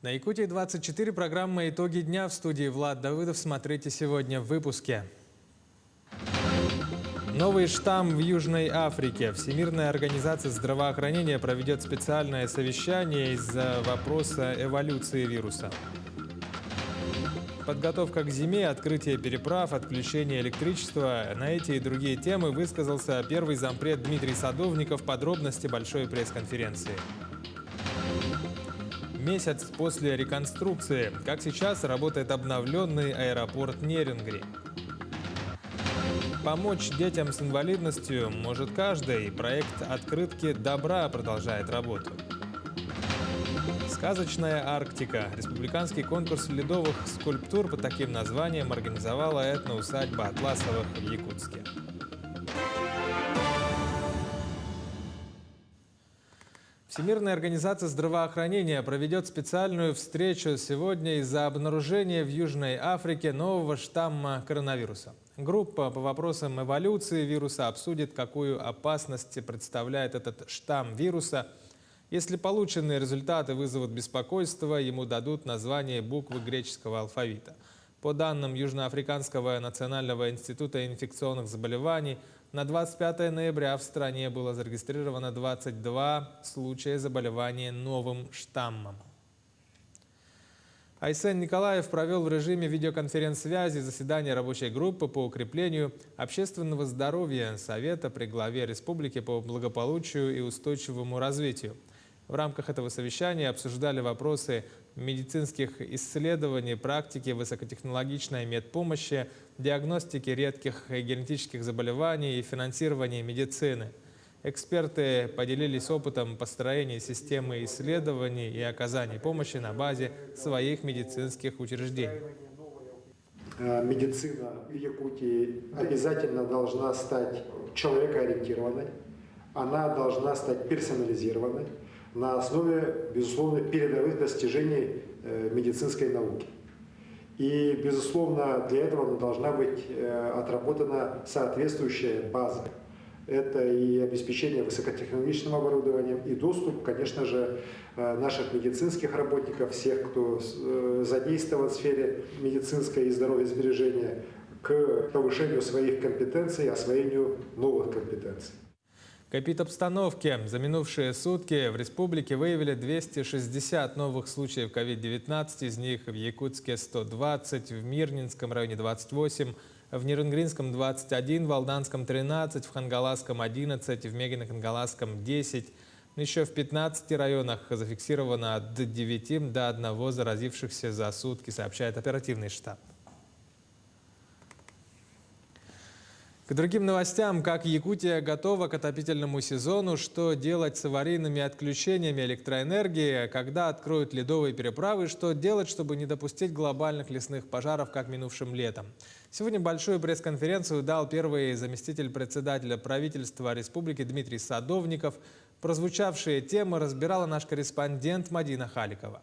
На Якутии-24 программа «Итоги дня», в студии Влад Давыдов. Смотрите сегодня в выпуске. Новый штамм в Южной Африке. Всемирная организация здравоохранения проведет специальное совещание из-за вопроса эволюции вируса. Подготовка к зиме, открытие переправ, отключение электричества. На эти и другие темы высказался первый зампред Дмитрий Садовников. Подробности большой пресс-конференции. Месяц после реконструкции. Как сейчас работает обновленный аэропорт Нерюнгри. Помочь детям с инвалидностью может каждый. Проект «Открытки добра» продолжает работу. Сказочная Арктика. Республиканский конкурс ледовых скульптур под таким названием организовала этноусадьба Атласовых в Якутске. Всемирная организация здравоохранения проведет специальную встречу сегодня из-за обнаружения в Южной Африке нового штамма коронавируса. Группа по вопросам эволюции вируса обсудит, какую опасность представляет этот штамм вируса. Если полученные результаты вызовут беспокойство, ему дадут название буквы греческого алфавита. По данным Южноафриканского национального института инфекционных заболеваний, на 25 ноября в стране было зарегистрировано 22 случая заболевания новым штаммом. Айсен Николаев провел в режиме видеоконференц-связи заседание рабочей группы по укреплению общественного здоровья Совета при главе республики по благополучию и устойчивому развитию. В рамках этого совещания обсуждали вопросы медицинских исследований, практики высокотехнологичной медпомощи, диагностики редких и генетических заболеваний и финансирования медицины. Эксперты поделились опытом построения системы исследований и оказания помощи на базе своих медицинских учреждений. Медицина в Якутии обязательно должна стать человекоориентированной, она должна стать персонализированной на основе, безусловно, передовых достижений медицинской науки. И, безусловно, для этого должна быть отработана соответствующая база. Это и обеспечение высокотехнологичным оборудованием, и доступ, конечно же, наших медицинских работников, всех, кто задействован в сфере медицинской и здоровьесбережения, к повышению своих компетенций, освоению новых компетенций. К эпидобстановке. За минувшие сутки в республике выявили 260 новых случаев COVID-19, из них в Якутске 120, в Мирнинском районе 28, в Нерюнгринском 21, в Алданском 13, в Хангаласском 11, в Мегино-Хангаласском 10. Еще в 15 районах зафиксировано от 9 до 1 заразившихся за сутки, сообщает оперативный штаб. К другим новостям. Как Якутия готова к отопительному сезону, что делать с аварийными отключениями электроэнергии, когда откроют ледовые переправы, что делать, чтобы не допустить глобальных лесных пожаров, как минувшим летом. Сегодня большую пресс-конференцию дал первый заместитель председателя правительства республики Дмитрий Садовников. Прозвучавшие темы разбирала наш корреспондент Мадина Халикова.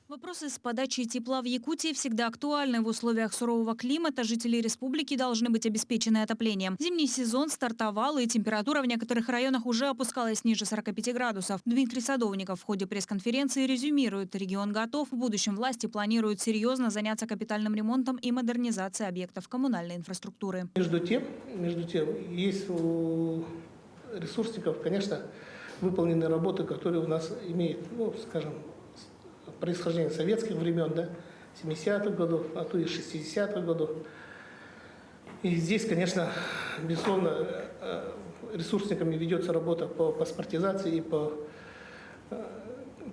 Вопросы с подачей тепла в Якутии всегда актуальны. В условиях сурового климата жители республики должны быть обеспечены отоплением. Зимний сезон стартовал, и температура в некоторых районах уже опускалась ниже 45 градусов. Дмитрий Садовников в ходе пресс-конференции резюмирует: регион готов, в будущем власти планируют серьезно заняться капитальным ремонтом и модернизацией объектов коммунальной инфраструктуры. Между тем, есть у ресурсников, конечно, выполнены работы, которые у нас имеют, скажем, происхождение советских времен, 70-х годов, а то и 60-х годов. И здесь, конечно, безусловно, ресурсниками ведется работа по паспортизации и по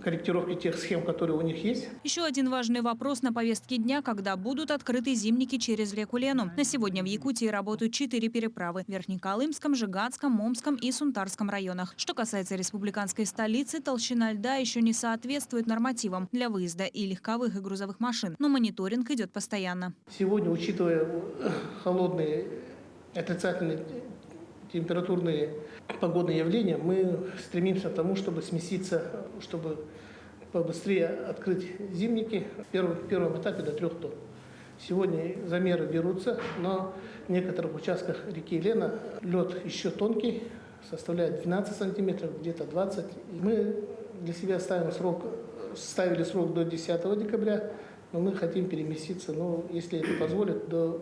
корректировки тех схем, которые у них есть. Еще один важный вопрос на повестке дня: когда будут открыты зимники через реку Лену. На сегодня в Якутии работают 4 переправы – в Верхнеколымском, Жиганском, Момском и Сунтарском районах. Что касается республиканской столицы, толщина льда еще не соответствует нормативам для выезда и легковых, и грузовых машин, но мониторинг идет постоянно. Сегодня, учитывая холодные, отрицательные температурные погодные явления, мы стремимся к тому, чтобы сместиться, чтобы побыстрее открыть зимники в первом этапе до 3 тонн. Сегодня замеры берутся, но в некоторых участках реки Лена лед еще тонкий, составляет 12 сантиметров, где-то 20. И мы для себя ставим срок ставили срок до 10 декабря, но мы хотим переместиться, ну, если это позволит, до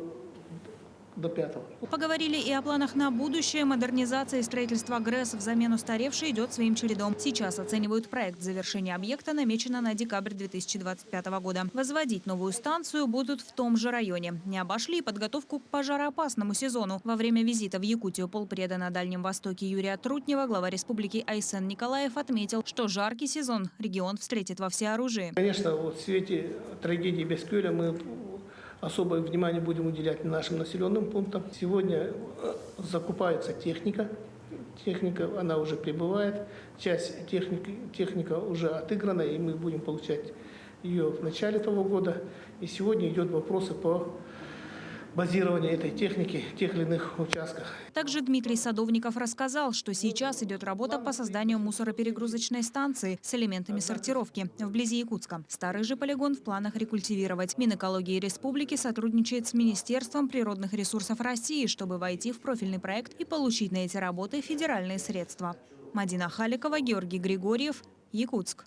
5. Поговорили и о планах на будущее. Модернизация и строительство ГРЭС взамен устаревшей идет своим чередом. Сейчас оценивают проект. Завершение объекта намечено на декабрь 2025 года. Возводить новую станцию будут в том же районе. Не обошли и подготовку к пожароопасному сезону. Во время визита в Якутию полпреда на Дальнем Востоке Юрия Трутнева глава республики Айсен Николаев отметил, что жаркий сезон регион встретит во всеоружии. Конечно, вот в свете трагедии Бескюля мы особое внимание будем уделять нашим населенным пунктам. Сегодня закупается техника. Техника, она уже прибывает. Часть техника уже отыграна, и мы будем получать ее в начале того года. И сегодня идет вопросы по базированию этой техники в тех или иных участках. Также Дмитрий Садовников рассказал, что сейчас идет работа по созданию мусороперегрузочной станции с элементами сортировки вблизи Якутска. Старый же полигон в планах рекультивировать. Минэкологии республики сотрудничает с Министерством природных ресурсов России, чтобы войти в профильный проект и получить на эти работы федеральные средства. Мадина Халикова, Георгий Григорьев, Якутск.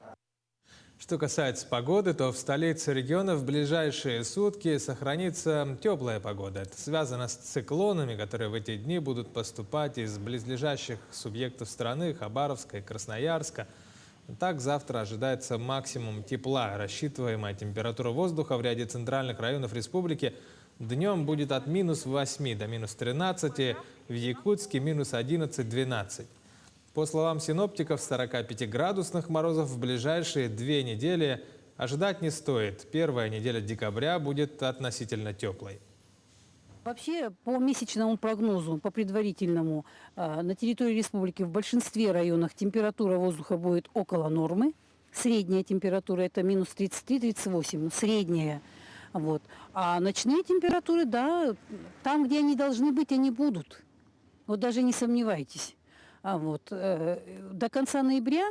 Что касается погоды, то в столице региона в ближайшие сутки сохранится теплая погода. Это связано с циклонами, которые в эти дни будут поступать из близлежащих субъектов страны, Хабаровска и Красноярска. Так, завтра ожидается максимум тепла. Рассчитываемая температура воздуха в ряде центральных районов республики днем будет от -8 до -13, в Якутске -11-12. По словам синоптиков, 45-градусных морозов в ближайшие 2 недели ожидать не стоит. Первая неделя декабря будет относительно теплой. Вообще, по месячному прогнозу, по предварительному, на территории республики в большинстве районов температура воздуха будет около нормы. Средняя температура – это -33-38, средняя. Вот. А ночные температуры, да, там, где они должны быть, они будут. Вот даже не сомневайтесь. До конца ноября,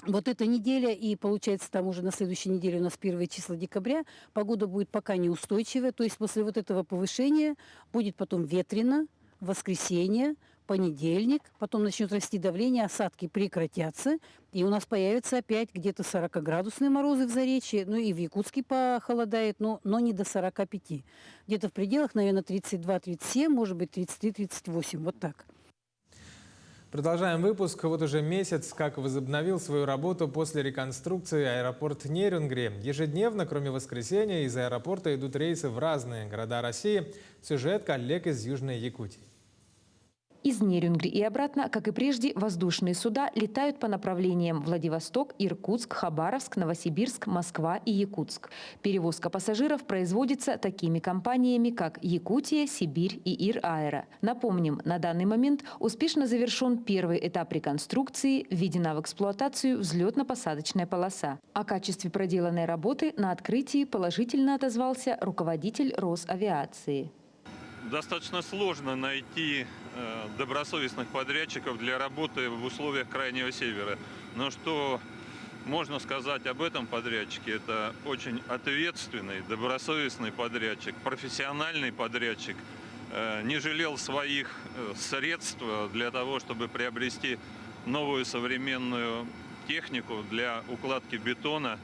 вот эта неделя, и получается там уже на следующей неделе у нас 1 числа декабря, погода будет пока неустойчивая, то есть после вот этого повышения будет потом ветрено, воскресенье, понедельник, потом начнет расти давление, осадки прекратятся, и у нас появятся опять где-то 40-градусные морозы в Заречье, ну и в Якутске похолодает, но не до 45. Где-то в пределах, наверное, 32-37, может быть 33-38, вот так. Продолжаем выпуск. Вот уже месяц, как возобновил свою работу после реконструкции аэропорт Нерюнгри. Ежедневно, кроме воскресенья, из аэропорта идут рейсы в разные города России. Сюжет коллег из Южной Якутии. Из Нерюнгри и обратно, как и прежде, воздушные суда летают по направлениям Владивосток, Иркутск, Хабаровск, Новосибирск, Москва и Якутск. Перевозка пассажиров производится такими компаниями, как Якутия, Сибирь и Ир-Аэро. Напомним, на данный момент успешно завершен первый этап реконструкции, введена в эксплуатацию взлетно-посадочная полоса. О качестве проделанной работы на открытии положительно отозвался руководитель Росавиации. Достаточно сложно найти добросовестных подрядчиков для работы в условиях Крайнего Севера. Но что можно сказать об этом подрядчике? Это очень ответственный, добросовестный подрядчик, профессиональный подрядчик. Не жалел своих средств для того, чтобы приобрести новую современную технику для укладки бетона.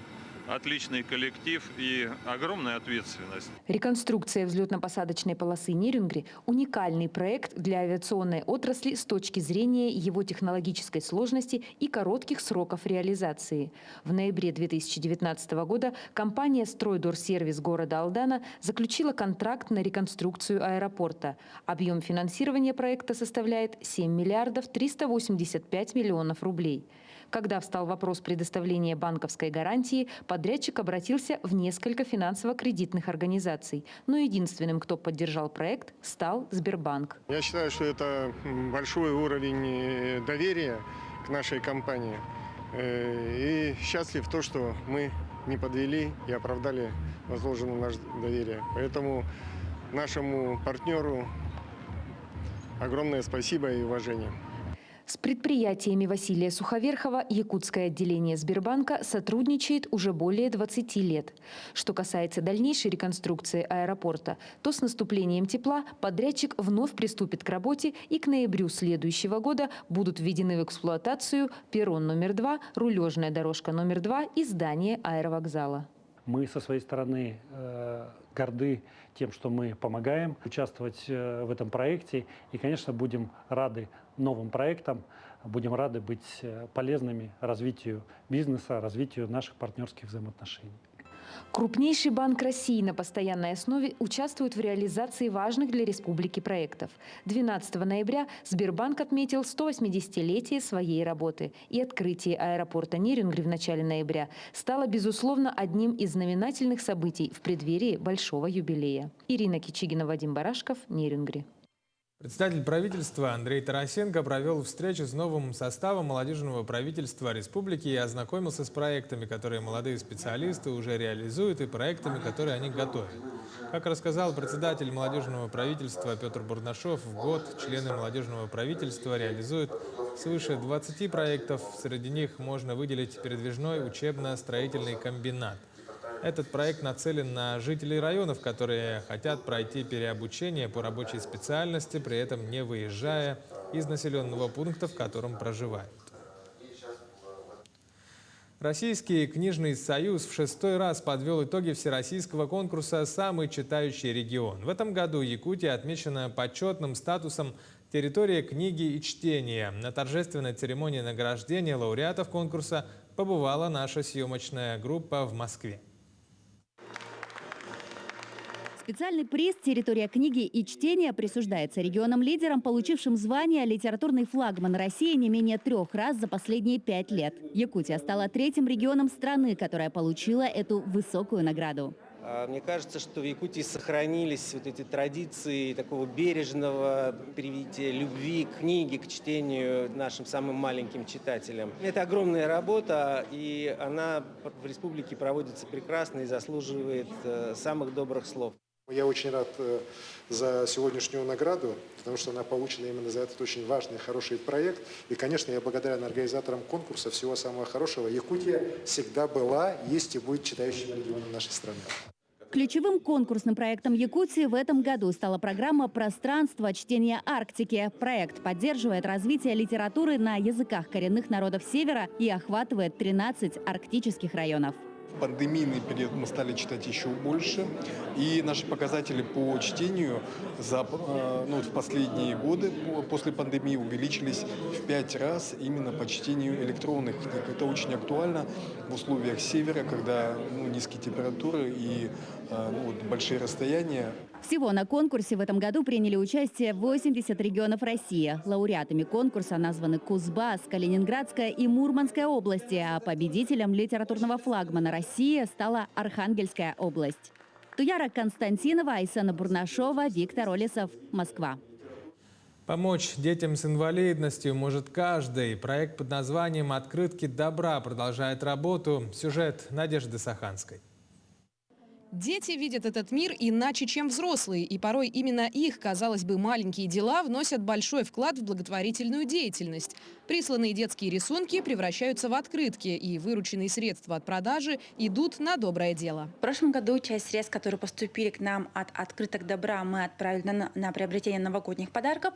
Отличный коллектив и огромная ответственность. Реконструкция взлетно-посадочной полосы Нерюнгри – уникальный проект для авиационной отрасли с точки зрения его технологической сложности и коротких сроков реализации. В ноябре 2019 года компания «Стройдорсервис» города Алдана заключила контракт на реконструкцию аэропорта. Объем финансирования проекта составляет 7 миллиардов 385 миллионов рублей. Когда встал вопрос предоставления банковской гарантии, подрядчик обратился в несколько финансово-кредитных организаций. Но единственным, кто поддержал проект, стал Сбербанк. Я считаю, что это большой уровень доверия к нашей компании. И счастлив то, что мы не подвели и оправдали возложенное наше доверие. Поэтому нашему партнеру огромное спасибо и уважение. С предприятиями Василия Суховерхова якутское отделение Сбербанка сотрудничает уже более 20 лет. Что касается дальнейшей реконструкции аэропорта, то с наступлением тепла подрядчик вновь приступит к работе, и к ноябрю следующего года будут введены в эксплуатацию перрон номер 2, рулежная дорожка номер 2 и здание аэровокзала. Мы со своей стороны горды тем, что мы помогаем участвовать в этом проекте. И, конечно, будем рады новым проектам, будем рады быть полезными развитию бизнеса, развитию наших партнерских взаимоотношений. Крупнейший банк России на постоянной основе участвует в реализации важных для республики проектов. 12 ноября Сбербанк отметил 180-летие своей работы. И открытие аэропорта Нерюнгри в начале ноября стало, безусловно, одним из знаменательных событий в преддверии большого юбилея. Ирина Кичигина, Вадим Барашков, Нерюнгри. Председатель правительства Андрей Тарасенко провел встречу с новым составом молодежного правительства республики и ознакомился с проектами, которые молодые специалисты уже реализуют, и проектами, которые они готовят. Как рассказал председатель молодежного правительства Петр Бурнашов, в год члены молодежного правительства реализуют свыше 20 проектов. Среди них можно выделить передвижной учебно-строительный комбинат. Этот проект нацелен на жителей районов, которые хотят пройти переобучение по рабочей специальности, при этом не выезжая из населенного пункта, в котором проживают. Российский книжный союз в 6-й раз подвел итоги всероссийского конкурса «Самый читающий регион». В этом году Якутия отмечена почетным статусом территория книги и чтения. На торжественной церемонии награждения лауреатов конкурса побывала наша съемочная группа в Москве. Специальный приз «Территория книги и чтения» присуждается регионам-лидерам, получившим звание «Литературный флагман России» не менее 3 раз за последние 5 лет. Якутия стала 3-м регионом страны, которая получила эту высокую награду. Мне кажется, что в Якутии сохранились вот эти традиции такого бережного привития любви к книге, к чтению нашим самым маленьким читателям. Это огромная работа, и она в республике проводится прекрасно и заслуживает самых добрых слов. Я очень рад за сегодняшнюю награду, потому что она получена именно за этот очень важный, хороший проект. И, конечно, я благодарен организаторам конкурса. Всего самого хорошего. Якутия всегда была, есть и будет читающим регионом нашей страны. Ключевым конкурсным проектом Якутии в этом году стала программа «Пространство чтения Арктики». Проект поддерживает развитие литературы на языках коренных народов Севера и охватывает 13 арктических районов. В пандемийный период мы стали читать еще больше, и наши показатели по чтению в последние годы после пандемии увеличились в 5 раз именно по чтению электронных книг. Это очень актуально в условиях севера, когда низкие температуры и большие расстояния. Всего на конкурсе в этом году приняли участие 80 регионов России. Лауреатами конкурса названы Кузбасс, Калининградская и Мурманская области, а победителем литературного флагмана России стала Архангельская область. Туяра Константинова, Айсена Бурнашова, Виктор Олесов, Москва. Помочь детям с инвалидностью может каждый. Проект под названием «Открытки добра» продолжает работу. Сюжет Надежды Саханской. Дети видят этот мир иначе, чем взрослые, и порой именно их, казалось бы, маленькие дела вносят большой вклад в благотворительную деятельность. Присланные детские рисунки превращаются в открытки, и вырученные средства от продажи идут на доброе дело. В прошлом году часть средств, которые поступили к нам от открыток добра, мы отправили на приобретение новогодних подарков.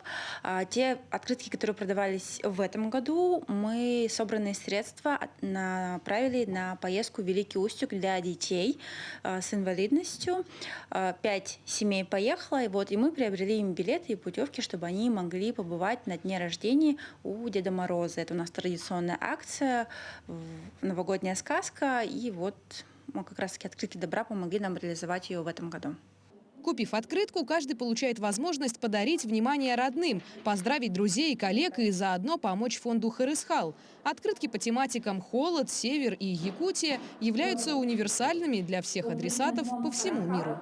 Те открытки, которые продавались в этом году, мы собранные средства направили на поездку в Великий Устюг для детей с инвалидностью. 5 семей поехало, и мы приобрели им билеты и путевки, чтобы они могли побывать на дне рождения у Деда Мороза. Это у нас традиционная акция, новогодняя сказка, и мы как раз-таки открытки добра помогли нам реализовать ее в этом году. Купив открытку, каждый получает возможность подарить внимание родным, поздравить друзей и коллег и заодно помочь фонду «Харысхал». Открытки по тематикам «Холод», «Север» и «Якутия» являются универсальными для всех адресатов по всему миру.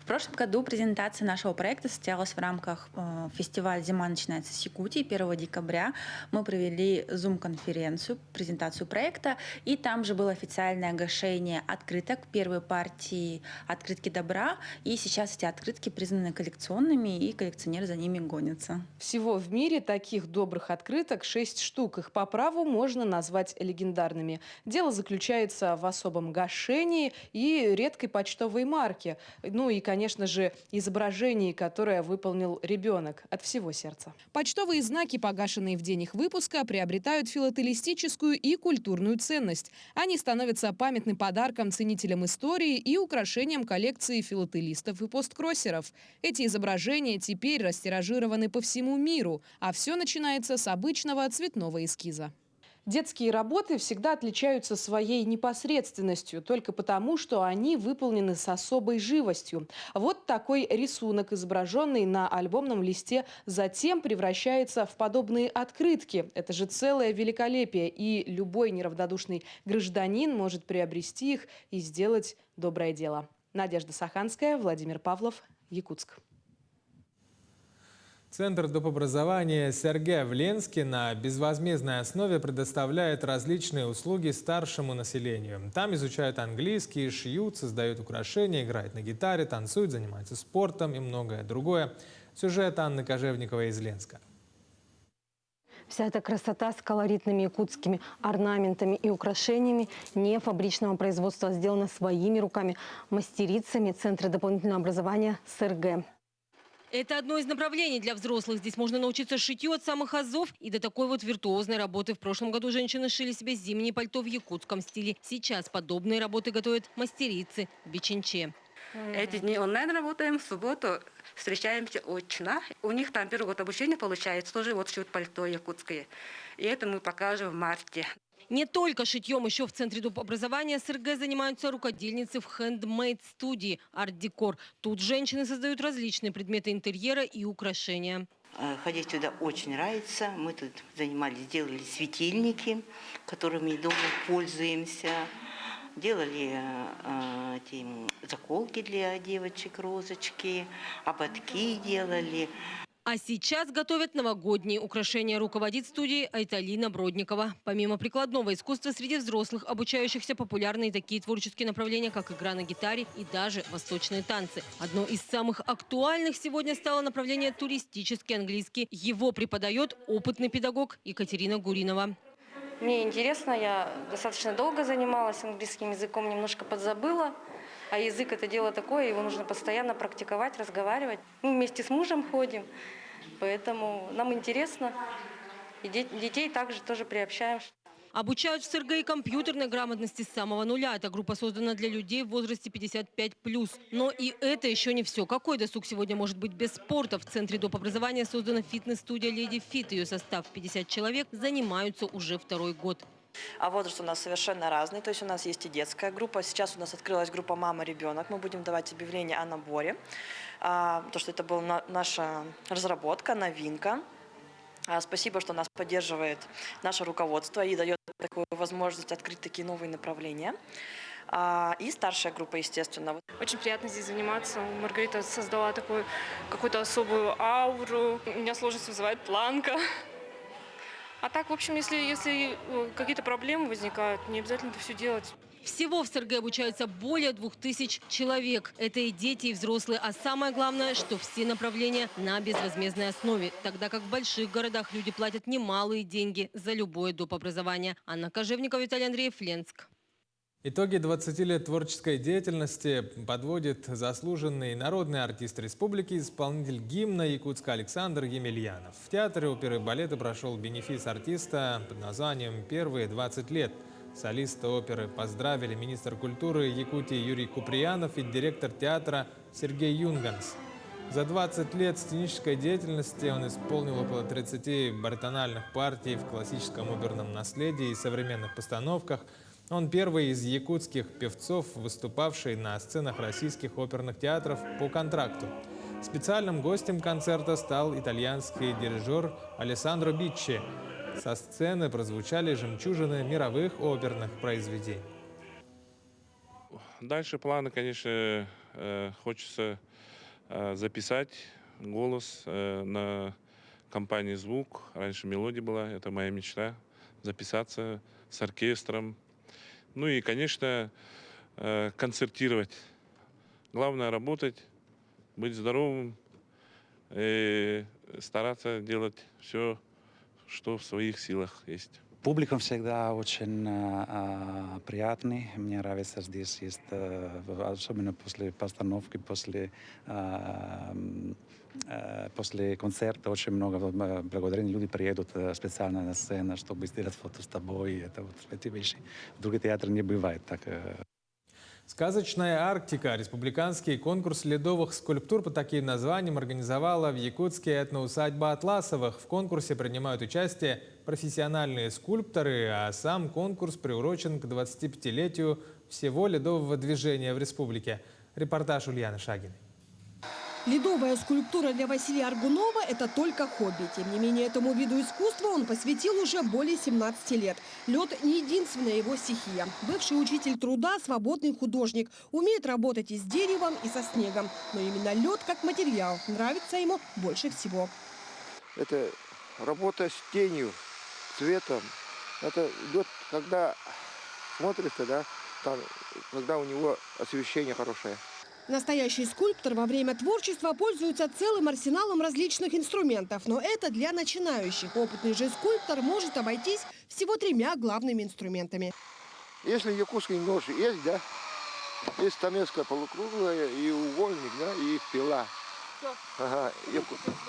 В прошлом году презентация нашего проекта состоялась в рамках фестиваля «Зима начинается с Якутии». 1 декабря мы провели зум-конференцию, презентацию проекта, и там же было официальное оглашение открыток первой партии «Открытки добра». И сейчас эти открытки признаны коллекционными, и коллекционеры за ними гонятся. Всего в мире таких добрых открыток 6 штук. Их по праву можно назвать легендарными. Дело заключается в особом гашении и редкой почтовой марке. Ну и, конечно же, изображении, которое выполнил ребенок от всего сердца. Почтовые знаки, погашенные в день их выпуска, приобретают филателистическую и культурную ценность. Они становятся памятным подарком ценителям истории и украшением коллекции филателистов и посткроссеров. Эти изображения теперь растиражированы по всему миру, а все начинается с обычного цветного эскиза. Детские работы всегда отличаются своей непосредственностью, только потому, что они выполнены с особой живостью. Вот такой рисунок, изображенный на альбомном листе, затем превращается в подобные открытки. Это же целое великолепие, и любой неравнодушный гражданин может приобрести их и сделать доброе дело. Надежда Саханская, Владимир Павлов, Якутск. Центр допобразования Сергея в Ленске на безвозмездной основе предоставляет различные услуги старшему населению. Там изучают английский, шьют, создают украшения, играют на гитаре, танцуют, занимаются спортом и многое другое. Сюжет Анны Кожевниковой из Ленска. Вся эта красота с колоритными якутскими орнаментами и украшениями не фабричного производства, сделана своими руками мастерицами Центра дополнительного образования СРГ. Это одно из направлений для взрослых. Здесь можно научиться шитью от самых азов и до такой вот виртуозной работы. В прошлом году женщины шили себе зимнее пальто в якутском стиле. Сейчас подобные работы готовят мастерицы в Бичинче. Эти дни онлайн работаем, в субботу встречаемся очно. У них там первый год обучения получается, тоже вот шьют пальто якутское. И это мы покажем в марте. Не только шитьем, еще в Центре допобразования СРГ занимаются рукодельницы в хендмейд-студии «Арт-декор». Тут женщины создают различные предметы интерьера и украшения. Ходить сюда очень нравится. Мы тут занимались, делали светильники, которыми дома пользуемся. Делали эти заколки для девочек, розочки, ободки делали. А сейчас готовят новогодние украшения. Руководит студией Айталина Бродникова. Помимо прикладного искусства, среди взрослых обучающихся популярны и такие творческие направления, как игра на гитаре и даже восточные танцы. Одно из самых актуальных сегодня стало направление туристический английский. Его преподает опытный педагог Екатерина Гуринова. Мне интересно, я достаточно долго занималась английским языком, немножко подзабыла. А язык – это дело такое, его нужно постоянно практиковать, разговаривать. Мы вместе с мужем ходим, поэтому нам интересно. И детей также тоже приобщаем. Обучают в СРГ и компьютерной грамотности с самого нуля. Эта группа создана для людей в возрасте 55+. Но и это еще не все. Какой досуг сегодня может быть без спорта? В Центре допобразования создана фитнес-студия «Леди Фит». Ее состав 50 человек, занимаются уже второй год. А возраст у нас совершенно разный. То есть у нас есть и детская группа. Сейчас у нас открылась группа «Мама-ребенок». Мы будем давать объявление о наборе. То, что это была наша разработка, новинка. Спасибо, что нас поддерживает наше руководство и дает такую возможность открыть такие новые направления. И старшая группа, естественно. Очень приятно здесь заниматься. Маргарита создала такую какую-то особую ауру. У меня сложность вызывает планка. А так, в общем, если какие-то проблемы возникают, не обязательно это все делать. Всего в СРГ обучаются более 2000 человек. Это и дети, и взрослые. А самое главное, что все направления на безвозмездной основе. Тогда как в больших городах люди платят немалые деньги за любое допобразование. Анна Кожевникова, Виталий Андреев, Ленск. Итоги 20 лет творческой деятельности подводит заслуженный народный артист республики, исполнитель гимна Якутска Александр Емельянов. В Театре оперы и балета прошел бенефис артиста под названием «Первые 20 лет». Солиста оперы поздравили министр культуры Якутии Юрий Куприянов и директор театра Сергей Юнганс. За 20 лет сценической деятельности он исполнил около 30 баритональных партий в классическом оперном наследии и современных постановках. Он первый из якутских певцов, выступавший на сценах российских оперных театров по контракту. Специальным гостем концерта стал итальянский дирижер Алессандро Биччи. Со сцены прозвучали жемчужины мировых оперных произведений. Дальше планы, конечно, хочется записать голос на компании «Звук». Раньше «Мелодия» была, это моя мечта. Записаться с оркестром. Ну и, конечно, концертировать. Главное работать, быть здоровым и стараться делать все, что в своих силах есть. Публика всегда очень приятный. Мне нравится здесь, есть, особенно после постановки, после концерта очень много благодарений. Люди приедут специально на сцену, чтобы сделать фото с тобой. Это вот эти вещи. В других театрах не бывает так. Сказочная Арктика. Республиканский конкурс ледовых скульптур по таким названиям организовала в Якутске этноусадьба Атласовых. В конкурсе принимают участие профессиональные скульпторы, а сам конкурс приурочен к 25-летию всего ледового движения в республике. Репортаж Ульяны Шагиной. Ледовая скульптура для Василия Аргунова – это только хобби. Тем не менее, этому виду искусства он посвятил уже более 17 лет. Лед – не единственная его стихия. Бывший учитель труда, свободный художник. Умеет работать и с деревом, и со снегом. Но именно лед как материал нравится ему больше всего. Это работа с тенью, цветом. Это лед, когда смотрится, да, там, когда у него освещение хорошее. Настоящий скульптор во время творчества пользуется целым арсеналом различных инструментов. Но это для начинающих. Опытный же скульптор может обойтись всего 3 главными инструментами. Если якутский нож есть, да, есть стамеска полукруглая и угольник, да, и пила. Ага,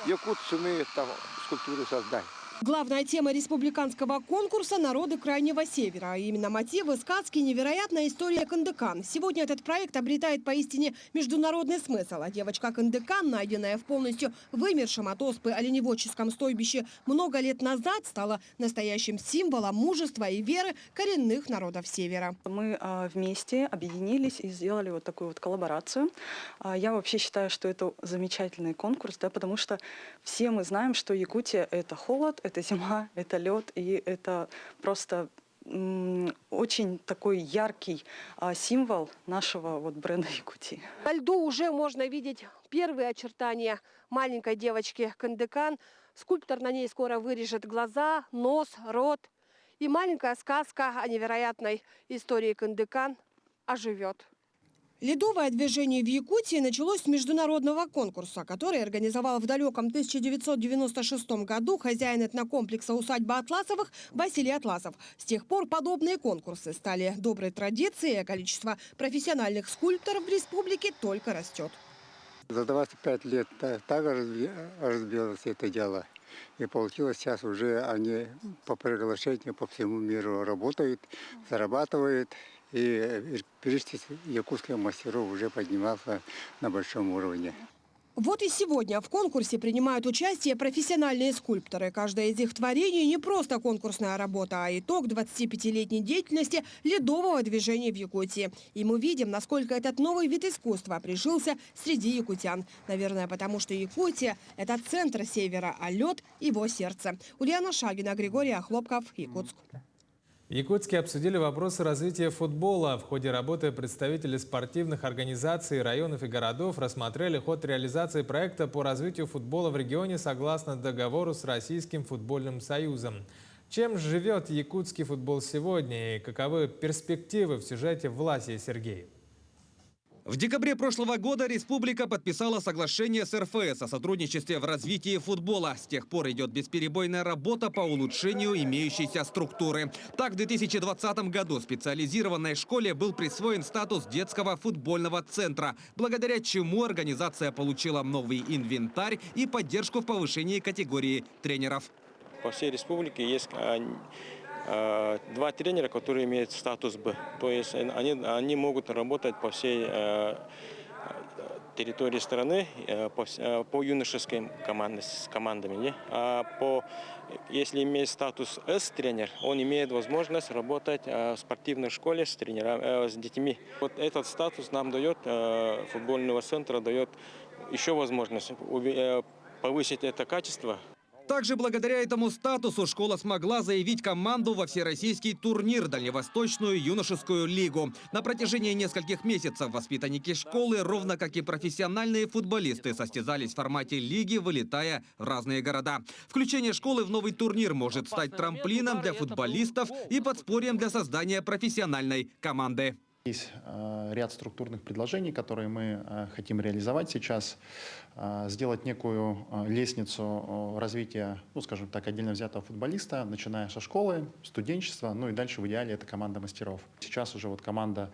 якут сумеет там скульптуру создать. Главная тема республиканского конкурса – народы Крайнего Севера. А именно мотивы, сказки, невероятная история Кандыкан. Сегодня этот проект обретает поистине международный смысл. А девочка Кандыкан, найденная в полностью вымершем от оспы оленеводческом стойбище много лет назад, стала настоящим символом мужества и веры коренных народов Севера. Мы вместе объединились и сделали вот такую вот коллаборацию. Я вообще считаю, что это замечательный конкурс, да, потому что все мы знаем, что Якутия – это холод, это зима, это лед, и это просто очень такой яркий символ нашего вот бренда Якутии. На льду уже можно видеть первые очертания маленькой девочки Кандыкан. Скульптор на ней скоро вырежет глаза, нос, рот. И маленькая сказка о невероятной истории Кандыкан оживет. Ледовое движение в Якутии началось с международного конкурса, который организовал в далеком 1996 году хозяин этнокомплекса усадьба Атласовых Василий Атласов. С тех пор подобные конкурсы стали доброй традицией, а количество профессиональных скульпторов в республике только растет. За 25 лет так разбилось это дело. И получилось, сейчас уже они по приглашению по всему миру работают, зарабатывают. И перечень якутских мастеров уже поднимался на большом уровне. Вот и сегодня в конкурсе принимают участие профессиональные скульпторы. Каждое из их творений не просто конкурсная работа, а итог 25-летней деятельности ледового движения в Якутии. И мы видим, насколько этот новый вид искусства прижился среди якутян. Наверное, потому что Якутия – это центр Севера, а лед – его сердце. Ульяна Шагина, Григорий Охлопков, Якутск. В Якутске обсудили вопросы развития футбола. В ходе работы представители спортивных организаций, районов и городов рассмотрели ход реализации проекта по развитию футбола в регионе согласно договору с Российским футбольным союзом. Чем живет якутский футбол сегодня и каковы перспективы в сюжете Власия Сергея? В декабре прошлого года республика подписала соглашение с РФС о сотрудничестве в развитии футбола. С тех пор идет бесперебойная работа по улучшению имеющейся структуры. Так, в 2020 году специализированной школе был присвоен статус детского футбольного центра, благодаря чему организация получила новый инвентарь и поддержку в повышении категории тренеров. По всей республике есть 2 тренера, которые имеют статус Б. То есть они могут работать по всей территории страны, по юношеским командам. А если имеет статус С-тренер, он имеет возможность работать в спортивной школе с тренерами, с детьми. Вот этот статус нам дает, футбольного центра дает еще возможность повысить это качество. Также благодаря этому статусу школа смогла заявить команду во всероссийский турнир «Дальневосточную юношескую лигу». На протяжении нескольких месяцев воспитанники школы, ровно как и профессиональные футболисты, состязались в формате лиги, вылетая в разные города. Включение школы в новый турнир может стать трамплином для футболистов и подспорьем для создания профессиональной команды. Есть ряд структурных предложений, которые мы хотим реализовать сейчас, сделать некую лестницу развития, ну, скажем так, отдельно взятого футболиста, начиная со школы, студенчества, ну и дальше в идеале это команда мастеров. Сейчас уже вот команда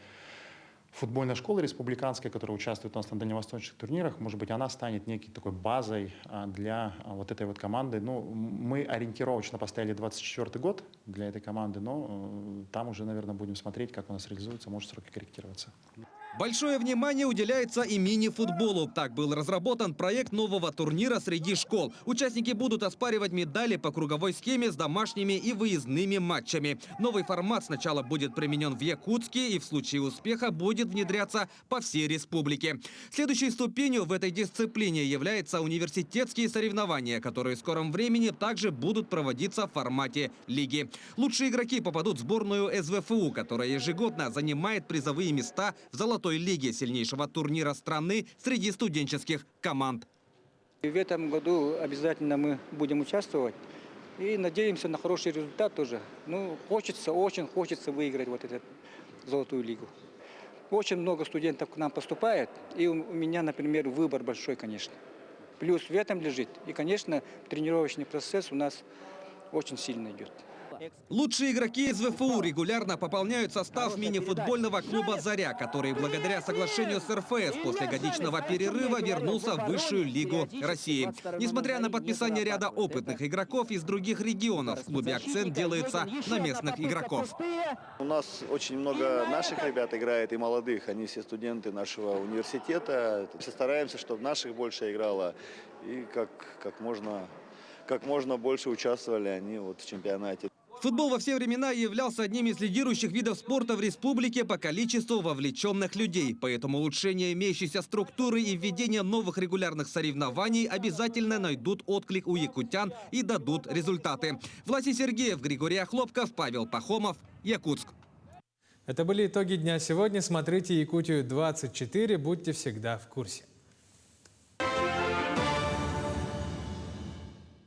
футбольной школы республиканской, которая участвует у нас на дальневосточных турнирах, может быть, она станет некой такой базой для вот этой вот команды. Ну, мы ориентировочно поставили 24-й год для этой команды, но там уже, наверное, будем смотреть, как у нас реализуется, может сроки корректироваться. Большое внимание уделяется и мини-футболу. Так был разработан проект нового турнира среди школ. Участники будут оспаривать медали по круговой схеме с домашними и выездными матчами. Новый формат сначала будет применен в Якутске и в случае успеха будет внедряться по всей республике. Следующей ступенью в этой дисциплине являются университетские соревнования, которые в скором времени также будут проводиться в формате лиги. Лучшие игроки попадут в сборную СВФУ, которая ежегодно занимает призовые места в золотой лиге, сильнейшего турнира страны среди студенческих команд. В этом году обязательно мы будем участвовать и надеемся на хороший результат тоже. Ну, очень хочется выиграть вот эту золотую лигу. Очень много студентов к нам поступает, и у меня, например, выбор большой, конечно. Плюс в этом лежит. И, конечно, тренировочный процесс у нас очень сильно идет. Лучшие игроки СВФУ регулярно пополняют состав мини-футбольного клуба «Заря», который благодаря соглашению с РФС после годичного перерыва вернулся в высшую лигу России. Несмотря на подписание ряда опытных игроков из других регионов, в клубе акцент делается на местных игроков. У нас очень много наших ребят играет и молодых. Они все студенты нашего университета. Все стараемся, чтобы наших больше играло и как можно больше участвовали они вот в чемпионате. Футбол во все времена являлся одним из лидирующих видов спорта в республике по количеству вовлеченных людей. Поэтому улучшение имеющейся структуры и введение новых регулярных соревнований обязательно найдут отклик у якутян и дадут результаты. Власий Сергеев, Григорий Охлопков, Павел Пахомов, Якутск. Это были итоги дня сегодня. Смотрите Якутию 24. Будьте всегда в курсе.